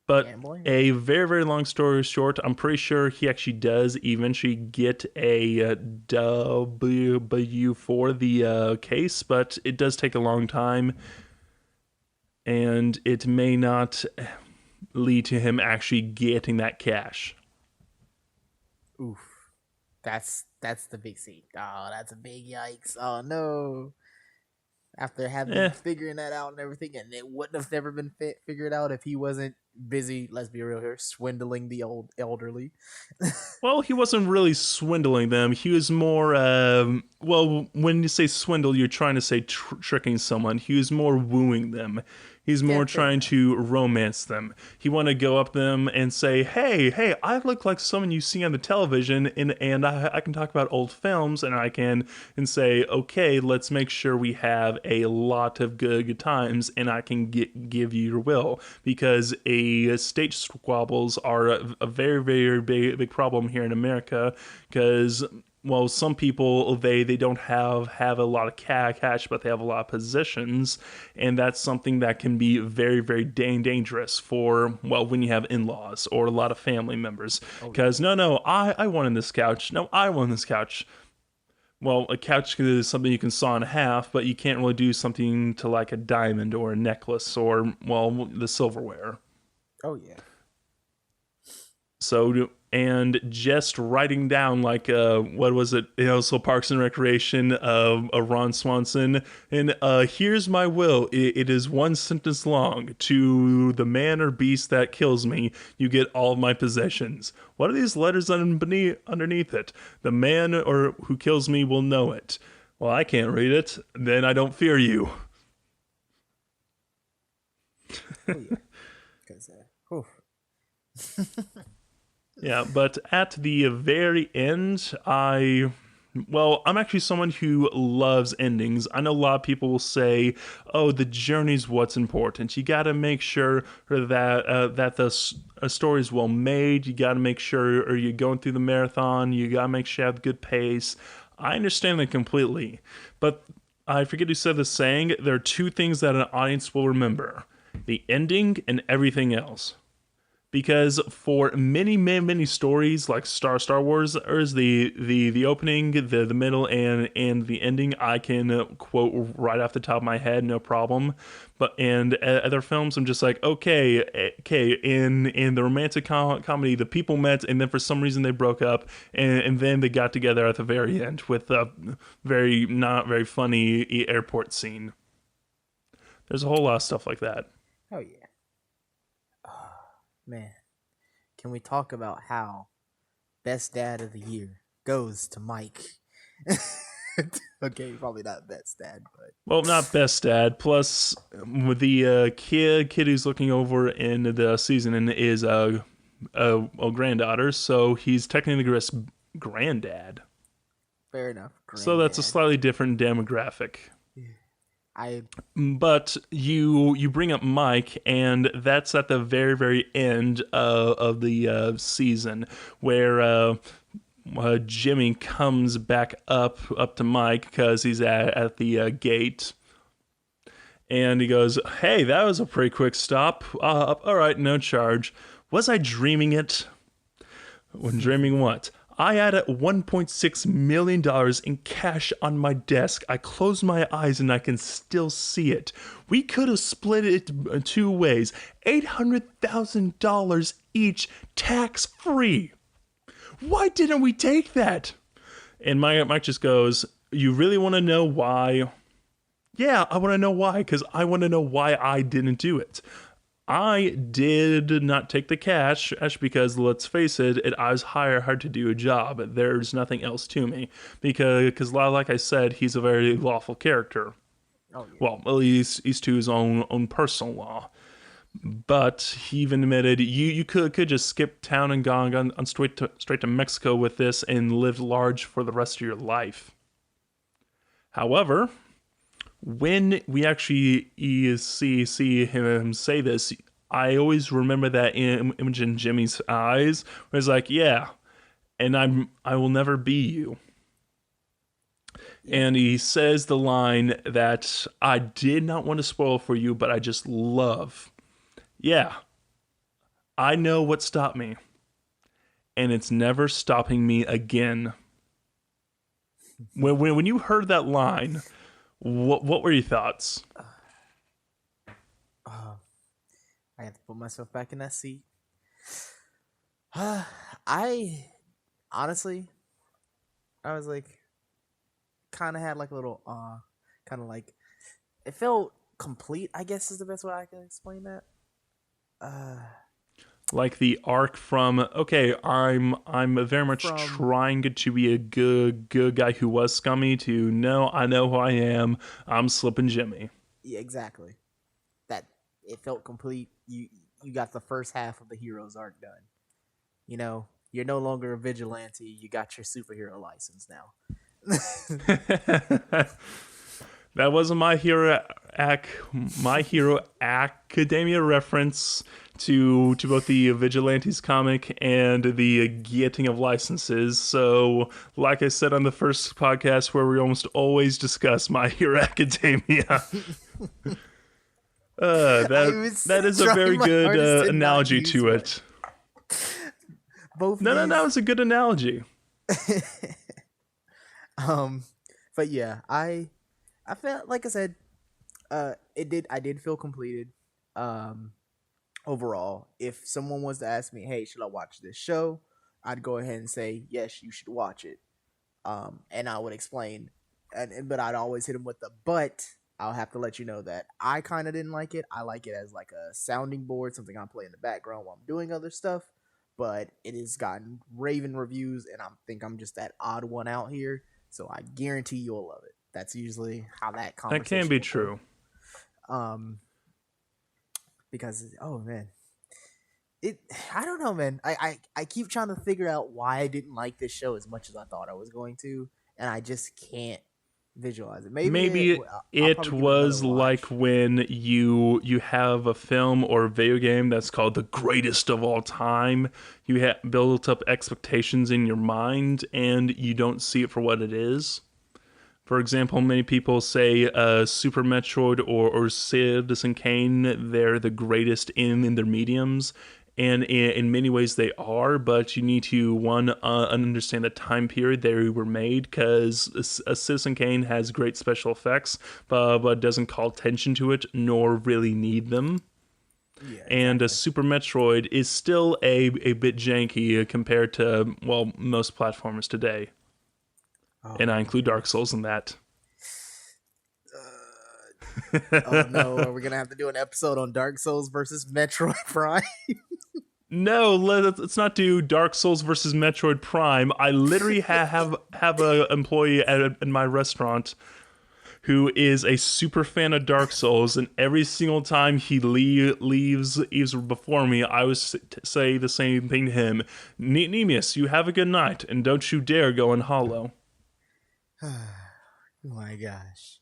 But can't blame them. a very long story short, I'm pretty sure he actually does eventually get a W for the case, but it does take a long time, and it may not lead to him actually getting that cash. Oof, that's the big scene. Oh, that's a big yikes. Oh no. after having Eh, figuring that out and everything, and it wouldn't have never been figured out if he wasn't busy. Let's be real here, swindling the old elderly. well, he wasn't really swindling them. He was more, well, when you say swindle, you're trying to say tricking someone. He was more wooing them. He's Yeah, more fair trying enough. to romance them. He want to go up to them and say, hey, I look like someone you see on the television, and I can talk about old films, and I can and say, okay, let's make sure we have a lot of good times, and I can give you your will, because estate squabbles are a very, very big problem here in America, because well, some people they don't have a lot of cash, but they have a lot of possessions, and that's something that can be very, very dangerous for well when you have in-laws or a lot of family members. Oh Because yeah. no, I wanted this couch. No, I want this couch. Well, a couch is something you can saw in half, but you can't really do something to like a diamond or a necklace or well the silverware. Oh yeah. So and just writing down like what was it? You know, so Parks and Recreation of Ron Swanson and here's my will. It is one sentence long. To the man or beast that kills me, you get all of my possessions. What are these letters underneath it? The man or who kills me will know it. Well, I can't read it. Then I don't fear you. Oh yeah. Because Yeah, but at the very end, I'm actually someone who loves endings. I know a lot of people will say, "Oh, the journey's what's important. You got to make sure that the story's well made. You got to make sure, or you're going through the marathon. You got to make sure you have good pace." I understand that completely, but I forget who said the saying. There are two things that an audience will remember: the ending and everything else, because for many stories like Star Wars, there's the opening, the middle, and the ending I can quote right off the top of my head, no problem. But and other films, I'm just like, okay. In the romantic comedy, the people met, and then for some reason they broke up, and then they got together at the very end with a very not very funny airport scene. There's a whole lot of stuff like that. oh yeah. Man, can we talk about how best dad of the year goes to Mike? Okay, probably not best dad, but Well, not best dad. Plus, with the kid who's looking over in the season and is a granddaughter, so he's technically the granddad. fair enough. So that's a Granddad. slightly different demographic. I But you bring up Mike, and that's at the very end of the season where Jimmy comes back up to Mike because he's at the gate, and he goes, "Hey, that was a pretty quick stop. All right, no charge. Was I dreaming it? When dreaming what? I had $1.6 million in cash on my desk. I close my eyes and I can still see it. We could have split it two ways, $800,000 each, tax free. Why didn't we take that?" And Mike just goes, "You really want to know why?" Yeah, I want to know why, because I want to know why I didn't do it. I did not take the cash because, let's face it, I was hired to do a job. There's nothing else to me. Because like I said, he's a very lawful character. oh yeah. Well, at least he's to his own personal law. But he even admitted you could just skip town and gone on straight to Mexico with this and live large for the rest of your life. However, when we actually see him say this, I always remember that image in Jimmy's eyes, where it's like, yeah, and I will never be you. Yeah. And he says the line that I did not want to spoil for you, but I just love. Yeah, I know what stopped me, and it's never stopping me again. When you heard that line, what were your thoughts? Uh, I have to put myself back in that seat. I honestly, I was like, kind of had like a little, kind of like it felt complete, I guess is the best way I can explain that. Like the arc from, okay, I'm very much From trying to be a good guy who was scummy, to no, I know who I am. I'm Slippin' Jimmy. Yeah, exactly. That it felt complete. You got the first half of the hero's arc done. You know, you're no longer a vigilante. You got your superhero license now. That was a My Hero Academia reference to both the Vigilantes comic and the getting of licenses. So, like I said on the first podcast, where we almost always discuss My Hero Academia, that is a very good analogy to it. Both No, it's a good analogy. But yeah, I felt like I said, I did feel completed. Overall, if someone was to ask me, "Hey, should I watch this show?" I'd go ahead and say, "Yes, you should watch it." And I would explain, but I'd always hit them with the but. I'll have to let you know that I kind of didn't like it. I like it as like a sounding board, something I play in the background while I'm doing other stuff. But it has gotten raving reviews, and I think I'm just that odd one out here. So I guarantee you'll love it. That's usually how that conversation. That can be true. Because oh man, I don't know, man. I keep trying to figure out why I didn't like this show as much as I thought I was going to, and I just can't visualize it. Maybe it was like when you have a film or video game that's called the greatest of all time. You have built up expectations in your mind, and you don't see it for what it is. For example, many people say Super Metroid or Citizen Kane, they're the greatest in their mediums. And in many ways they are, but you need to, understand the time period they were made, because a Citizen Kane has great special effects, but doesn't call attention to it, nor really need them. Yeah, exactly. And a Super Metroid is still a bit janky compared to, well, most platformers today. Oh, and I include Dark Souls in that. Oh no, are we going to have to do an episode on Dark Souls versus Metroid Prime? No, let's not do Dark Souls versus Metroid Prime. I literally have an employee in my restaurant who is a super fan of Dark Souls, and every single time he leaves before me, I would say the same thing to him. Nemius, you have a good night, and don't you dare go in hollow. Oh my gosh.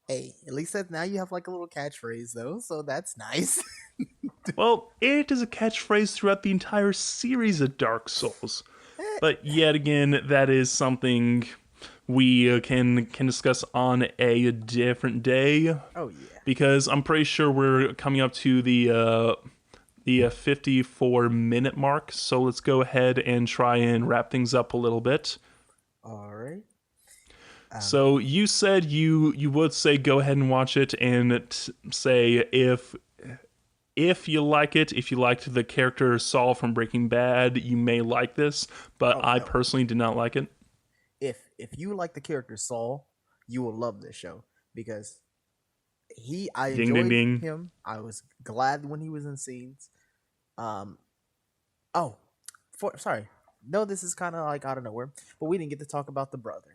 Hey, at least now you have like a little catchphrase though, so that's nice. Well, it is a catchphrase throughout the entire series of Dark Souls. But yet again, that is something we can discuss on a different day. Oh yeah. Because I'm pretty sure we're coming up to the 54-minute mark, so let's go ahead and try and wrap things up a little bit. All right. So you said you would say go ahead and watch it, and say if you like it, if you liked the character Saul from Breaking Bad, you may like this, but I personally did not like it. If you like the character Saul, you will love this show, because I enjoyed him. I was glad when he was in scenes. Sorry. No, this is kind of like out of nowhere, but we didn't get to talk about the brother.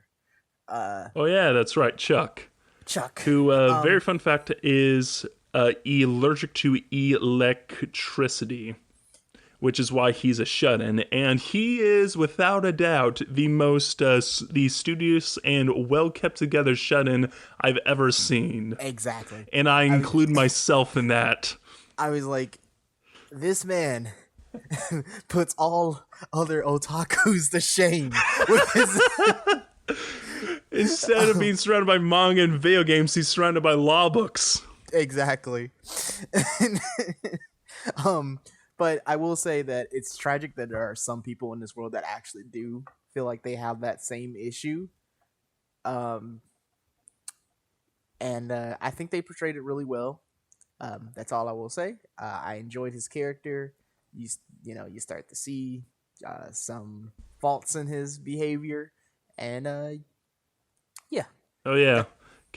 Oh yeah, that's right, Chuck. Who, very fun fact, is allergic to electricity, which is why he's a shut-in, and he is without a doubt the most the studious and well kept together shut-in I've ever seen. Exactly, and I include myself in that. I was like, this man puts all other otakus to shame with his. Instead of being surrounded by manga and video games, he's surrounded by law books. Exactly. But I will say that it's tragic that there are some people in this world that actually do feel like they have that same issue. And I think they portrayed it really well. That's all I will say. I enjoyed his character. You start to see some faults in his behavior, and yeah. Oh yeah.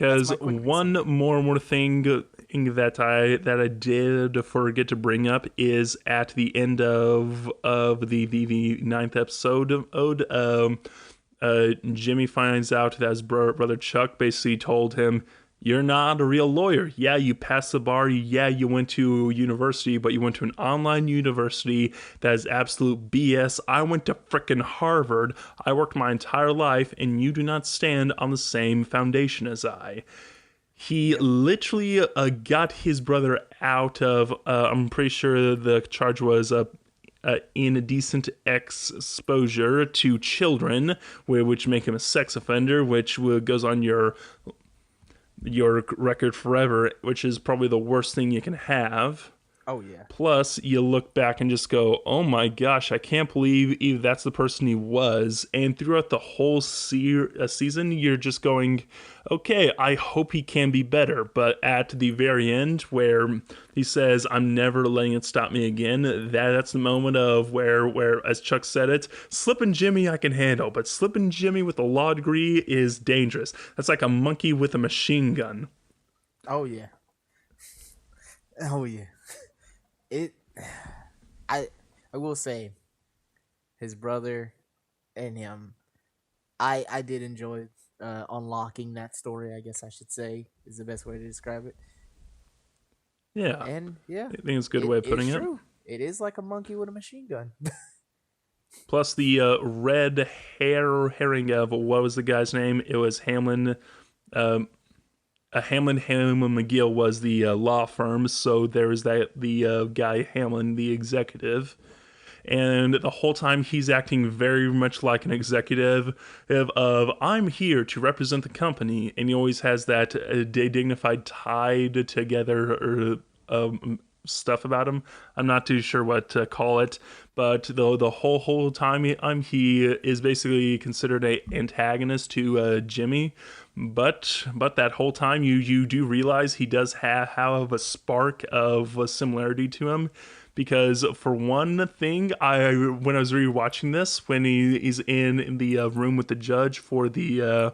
That's Because my quick one summary. more thing that I did forget to bring up is at the end of the ninth episode, Jimmy finds out that his brother Chuck basically told him, "You're not a real lawyer. Yeah, you passed the bar. Yeah, you went to university, but you went to an online university that is absolute BS. I went to frickin' Harvard. I worked my entire life, and you do not stand on the same foundation as I." He Yep. literally got his brother out of. I'm pretty sure the charge was indecent exposure to children, which make him a sex offender, which goes on your record forever, which is probably the worst thing you can have. Oh yeah. Plus, you look back and just go, "Oh my gosh, I can't believe that's the person he was." And throughout the whole season, you're just going, "Okay, I hope he can be better." But at the very end, where he says, "I'm never letting it stop me again," that's the moment of where, as Chuck said it, "Slipping Jimmy I can handle, but slipping Jimmy with a law degree is dangerous. That's like a monkey with a machine gun." Oh yeah. Oh yeah. It. I. I will say, his brother and him. I did enjoy unlocking that story. I guess I should say is the best way to describe it. Yeah, And yeah, I think it's a good way of it's putting it. true. It is like a monkey with a machine gun. Plus the red herring of what was the guy's name? It was Hamlin. Um, Hamlin McGill was the law firm, so there was that the guy Hamlin, the executive, and the whole time he's acting very much like an executive of "I'm here to represent the company," and he always has that dignified, tied together stuff about him. I'm not too sure what to call it, but the whole time he is basically considered a antagonist to Jimmy. But that whole time you do realize he does have a spark of a similarity to him, because for one thing, I when I was rewatching this, when he's in the room with the judge for the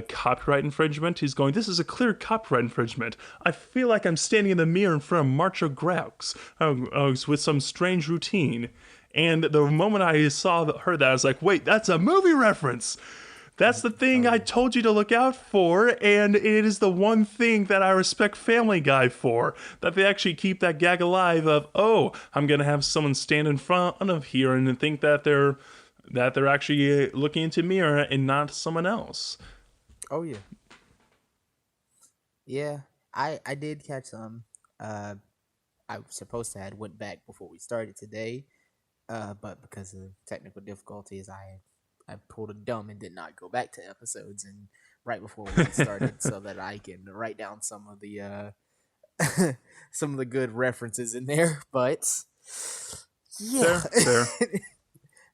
copyright infringement, he's going, "This is a clear copyright infringement. I feel like I'm standing in the mirror in front of Marcia Graux with some strange routine." And the moment I heard that, I was like, "Wait, that's a movie reference. That's the thing Oh I yeah. told you to look out for, and it is the one thing that I respect Family Guy for. That they actually keep that gag alive of, oh, I'm gonna have someone stand in front of here and think that they're actually looking into mirror and not someone else." Oh yeah. Yeah. I did catch some. Uh, I was supposed to have went back before we started today. But because of technical difficulties, I pulled a dumb and did not go back to episodes and right before we started so that I can write down some of the some of the good references in there. But yeah, Fair, fair.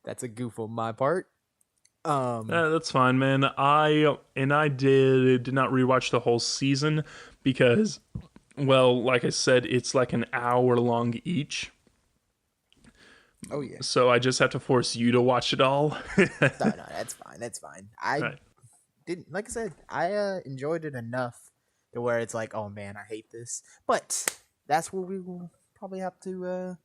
that's a goof on my part. Um, That's fine, man. I did not rewatch the whole season because, well, like I said, it's like an hour long each. oh yeah, So I just have to force you to watch it all. no, that's fine. That's fine. I Right. didn't like I said. I enjoyed it enough to where it's like, oh man, I hate this. But that's where we will probably have to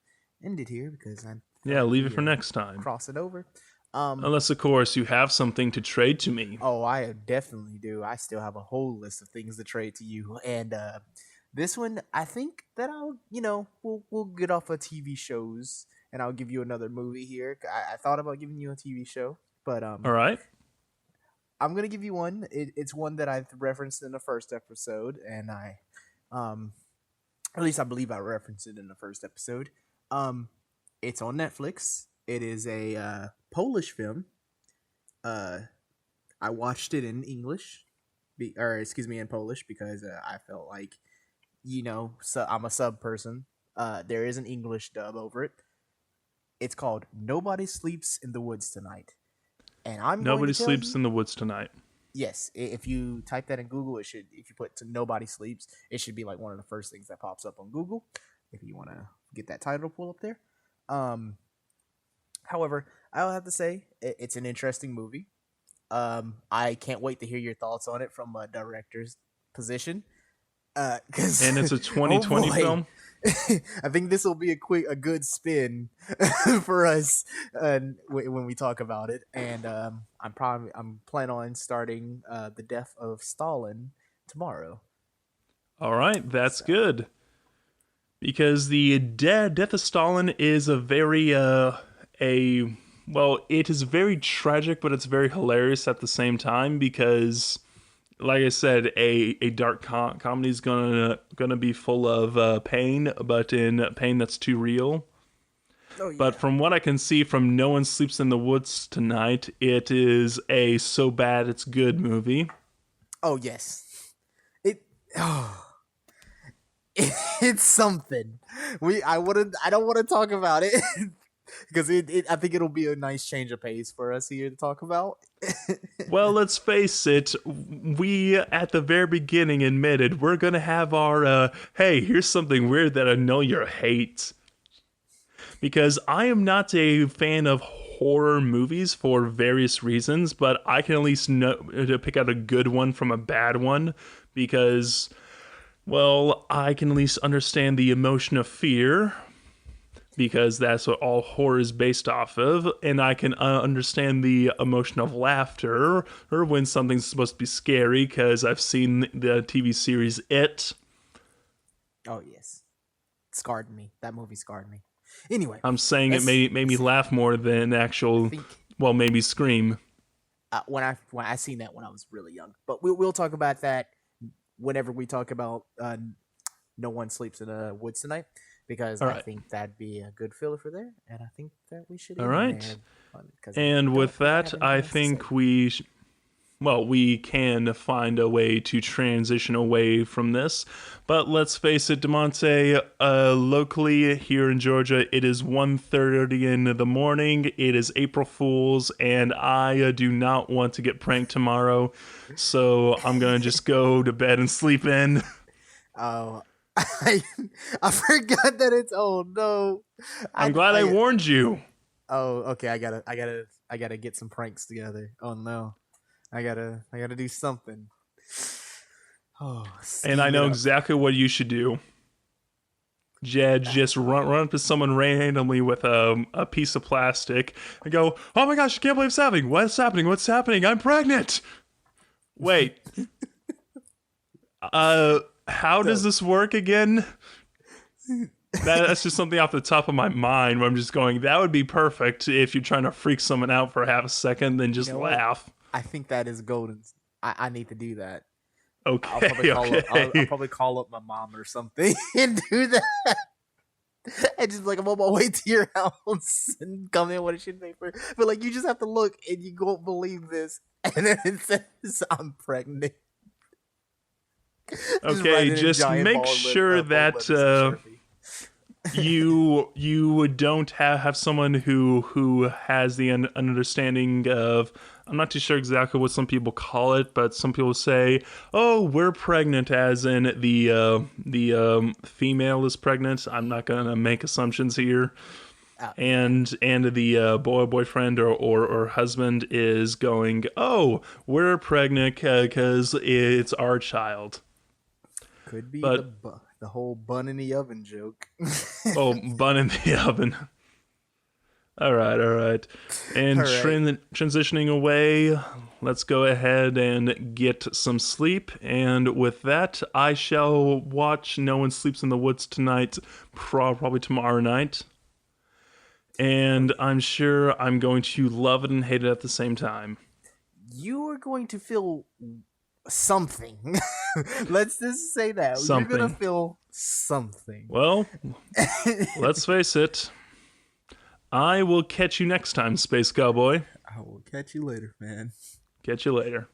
end it here because I feel Yeah, like leave it we for next time. cross it over. Unless, of course, you have something to trade to me. Oh, I definitely do. I still have a whole list of things to trade to you, and this one I think that I'll, we'll get off of TV shows, and I'll give you another movie here. I thought about giving you a TV show, but All right. I'm gonna give you one. It's one that I referenced in the first episode, and um, at least I believe I referenced it in the first episode. Um, it's on Netflix. It is a Polish film. Uh, I watched it in English, or excuse me, in Polish because I felt like, so I'm a sub person. There is an English dub over it. It's called "Nobody Sleeps in the Woods Tonight," and I'm going to Nobody tell sleeps you, in the woods tonight. yes, if you type that in Google, it should. If you put to "Nobody Sleeps," it should be like one of the first things that pops up on Google. If you want to get that title pull up there. Um, However, I'll have to say it's an interesting movie. I can't wait to hear your thoughts on it from a director's position. Because And it's a oh 2020 boy, film. I think this will be a good spin for us when we talk about it. And I'm planning on starting the death of Stalin tomorrow. All right, that's So good. Because the death of Stalin is a very a well, it is very tragic, but it's very hilarious at the same time because, like I said, a dark comedy is gonna be full of pain, but in pain that's too real. oh But yeah, from what I can see from No One Sleeps in the Woods Tonight, it is a so bad it's good movie. oh yes, it. Oh. It's something. I don't want to talk about it because I think it'll be a nice change of pace for us here to talk about. Well, let's face it, we at the very beginning admitted we're gonna have our, hey, here's something weird that I know you hate. Because I am not a fan of horror movies for various reasons, but I can at least know to pick out a good one from a bad one because, well, I can at least understand the emotion of fear because that's what all horror is based off of, and I can understand the emotion of laughter or when something's supposed to be scary because I've seen the TV series It. Oh yes, scarred me. That movie scarred me. Anyway, I'm saying it let's. made me laugh more than I actual, think well, maybe scream. when I seen that when I was really young, but we'll talk about that whenever we talk about No One Sleeps in the Woods Tonight, because All I right. think that'd be a good filler for there, and I think that we should All end there right. because I And don't with think I that, have I anything else to say. think well, we can find a way to transition away from this. But let's face it, Damonte, locally here in Georgia, it is 1:30 in the morning. It is April Fool's, and I do not want to get pranked tomorrow. So I'm going to just go to bed and sleep in. Oh, I I forgot that it's oh no. I'm glad I I warned you. oh okay. I gotta get some pranks together. Oh no, I gotta do something. Oh, And I scheme it know up. exactly what you should do. Jed, just run up to someone randomly with a piece of plastic and go, "Oh my gosh, I can't believe it's happening. What's happening? What's happening? I'm pregnant." Wait, how does So this work again? That's just something off the top of my mind where I'm just going, that would be perfect if you're trying to freak someone out for half a second, then you just know what? laugh. I think that is golden. I need to do that. Okay, I'll okay. probably call up my mom or something and do that. And just like I'm on my way to your house and come in with a shit paper. But like you just have to look and you won't believe this. And then it says I'm pregnant. Just write Okay, it in just giant make sure bold that letters in Sharpie. you don't have someone who has the understanding of, I'm not too sure exactly what some people call it, but some people say, "Oh, we're pregnant," as in the female is pregnant. I'm not gonna make assumptions here. Yeah, And the boyfriend or husband is going, "Oh, we're pregnant because it's our child." could be But the whole bun in the oven joke. oh, bun in the oven. All right, all right. And All right. transitioning away, let's go ahead and get some sleep. And with that, I shall watch No One Sleeps in the Woods tonight, probably tomorrow night. Oh And yeah. I'm sure I'm going to love it and hate it at the same time. You are going to feel something. Let's just say that. You're gonna Something. feel something. Well, let's face it. I will catch you next time, Space Cowboy. I will catch you later, man. Catch you later.